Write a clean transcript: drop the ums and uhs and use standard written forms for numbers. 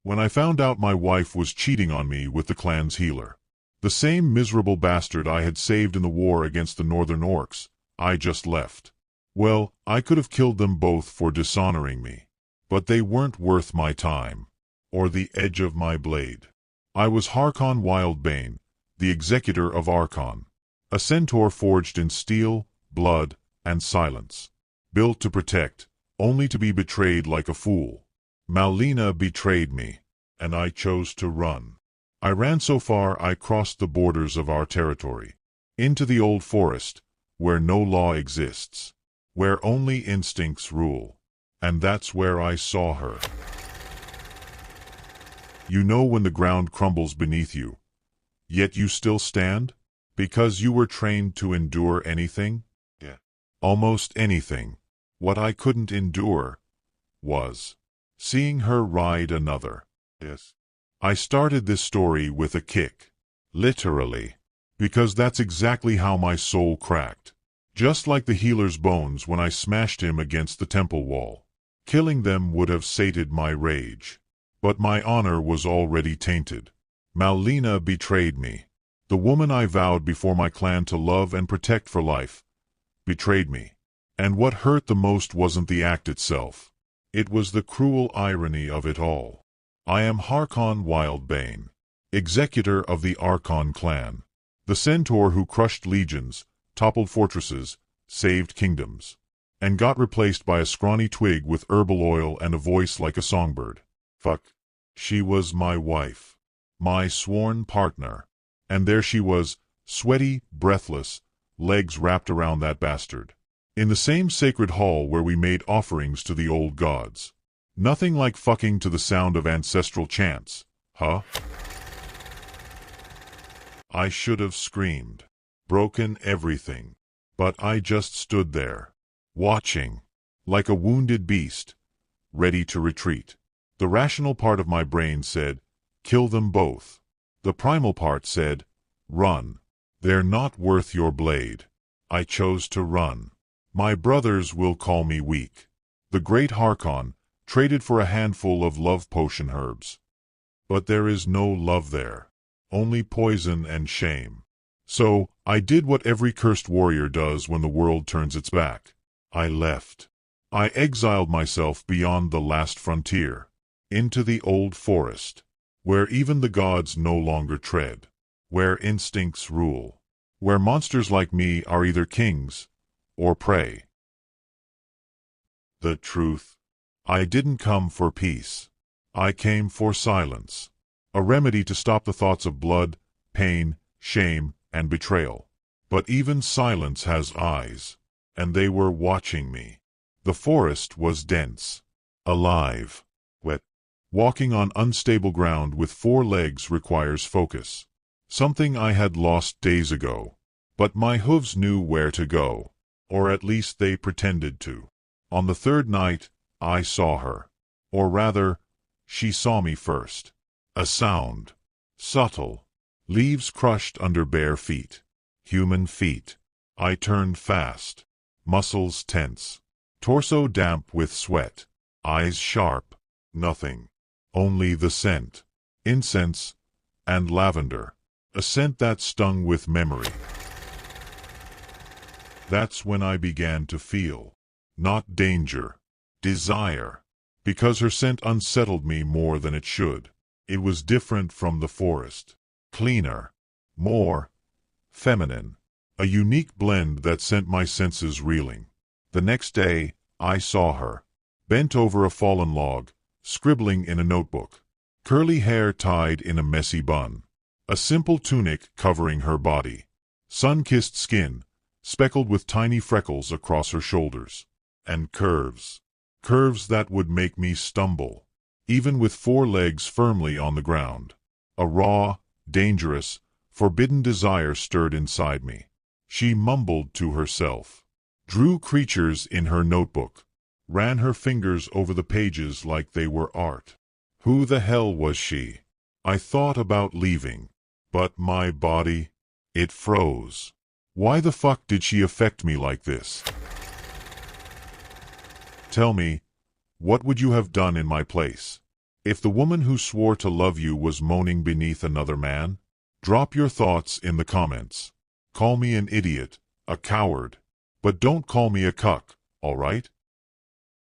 when I found out my wife was cheating on me with the clan's healer. The same miserable bastard I had saved in the war against the Northern Orcs, I just left. Well, I could have killed them both for dishonoring me. But they weren't worth my time, or the edge of my blade. I was Harkon Wildbane, the executor of Arkan, a centaur forged in steel, blood, and silence, built to protect, only to be betrayed like a fool. Malina betrayed me, and I chose to run. I ran so far I crossed the borders of our territory, into the old forest, where no law exists, where only instincts rule. And that's where I saw her. You know when the ground crumbles beneath you, yet you still stand? Because you were trained to endure anything? Yeah. Almost anything. What I couldn't endure was seeing her ride another. Yes. I started this story with a kick. Literally. Because that's exactly how my soul cracked. Just like the healer's bones when I smashed him against the temple wall. Killing them would have sated my rage. But my honor was already tainted. Malina betrayed me. The woman I vowed before my clan to love and protect for life betrayed me. And what hurt the most wasn't the act itself. It was the cruel irony of it all. I am Harkon Wildbane, executor of the Arkan clan, the centaur who crushed legions, toppled fortresses, saved kingdoms, and got replaced by a scrawny twig with herbal oil and a voice like a songbird. Fuck. She was my wife, my sworn partner, and there she was, sweaty, breathless, legs wrapped around that bastard. In the same sacred hall where we made offerings to the old gods. Nothing like fucking to the sound of ancestral chants, huh? I should have screamed, broken everything, but I just stood there, watching, like a wounded beast, ready to retreat. The rational part of my brain said, kill them both. The primal part said, run. They're not worth your blade. I chose to run. My brothers will call me weak. The great Harkon traded for a handful of love potion herbs. But there is no love there. Only poison and shame. So, I did what every cursed warrior does when the world turns its back. I left. I exiled myself beyond the last frontier, into the old forest, where even the gods no longer tread, where instincts rule, where monsters like me are either kings or prey. The truth. I didn't come for peace. I came for silence, a remedy to stop the thoughts of blood, pain, shame, and betrayal. But even silence has eyes, and they were watching me. The forest was dense, alive, wet. Walking on unstable ground with 4 legs requires focus, something I had lost days ago. But my hooves knew where to go, or at least they pretended to. On the 3rd night, I saw her. Or rather, she saw me first. A sound. Subtle. Leaves crushed under bare feet. Human feet. I turned fast. Muscles tense. Torso damp with sweat. Eyes sharp. Nothing. Only the scent. Incense. And lavender. A scent that stung with memory. That's when I began to feel. Not danger. Desire. Because her scent unsettled me more than it should. It was different from the forest. Cleaner. More feminine. A unique blend that sent my senses reeling. The next day, I saw her. Bent over a fallen log, scribbling in a notebook. Curly hair tied in a messy bun. A simple tunic covering her body. Sun-kissed skin, speckled with tiny freckles across her shoulders. And curves. Curves that would make me stumble, even with 4 legs firmly on the ground. A raw, dangerous, forbidden desire stirred inside me. She mumbled to herself. Drew creatures in her notebook. Ran her fingers over the pages like they were art. Who the hell was she? I thought about leaving. But my body, it froze. Why the fuck did she affect me like this? Tell me, what would you have done in my place? If the woman who swore to love you was moaning beneath another man, drop your thoughts in the comments. Call me an idiot, a coward, but don't call me a cuck, alright?